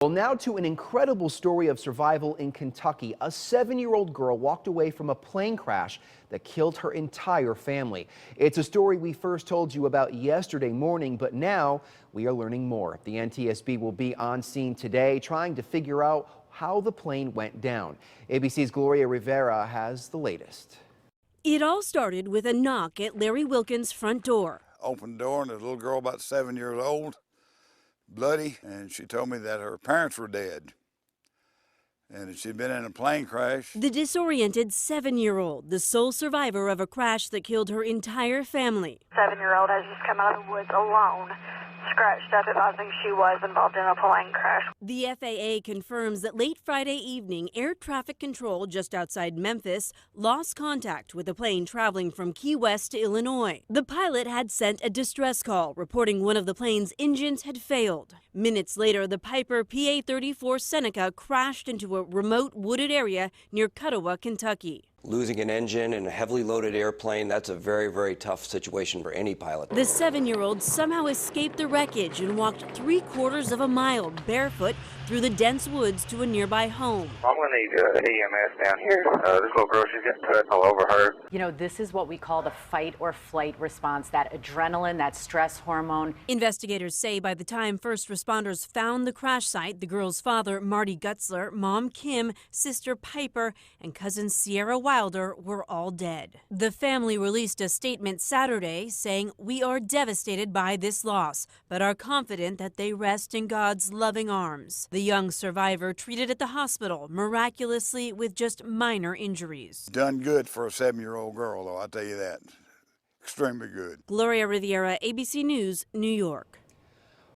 Well, now to an incredible story of survival in Kentucky. A 7-year-old girl walked away from a plane crash that killed her entire family. It's a story we first told you about yesterday morning, but now we are learning more. The NTSB will be on scene today trying to figure out how the plane went down. ABC's Gloria Rivera has the latest. It all started with a knock at Larry Wilkins' front door. Opened the door and there's a little girl about 7 years old, bloody, and she told me that her parents were dead and that she'd been in a plane crash. The disoriented 7-year-old, the sole survivor of a crash that killed her entire family. 7-year-old has just come out of the woods alone, scratched up, advising she was involved in a plane crash. The FAA confirms that late Friday evening, air traffic control just outside Memphis lost contact with a plane traveling from Key West to Illinois. The pilot had sent a distress call reporting one of the plane's engines had failed. Minutes later, the Piper PA-34 Seneca crashed into a remote wooded area near Cuttawa, Kentucky. Losing an engine in a heavily loaded airplane, that's a very, very tough situation for any pilot. The 7-year-old somehow escaped the wreckage and walked 3/4 of a mile barefoot through the dense woods to a nearby home. I'm going to need EMS down here. This little girl, she's getting cut all over her. You know, this is what we call the fight or flight response, that adrenaline, that stress hormone. Investigators say by the time first responders found the crash site, the girl's father, Marty Gutzler, mom Kim, sister Piper, and cousin Sierra Wilder were all dead. The family released a statement Saturday saying, "We are devastated by this loss, but are confident that they rest in God's loving arms." The young survivor treated at the hospital, miraculously with just minor injuries. Done good for a 7-year-old girl, though, I'll tell you that. Extremely good. Gloria Rivera, ABC News, New York.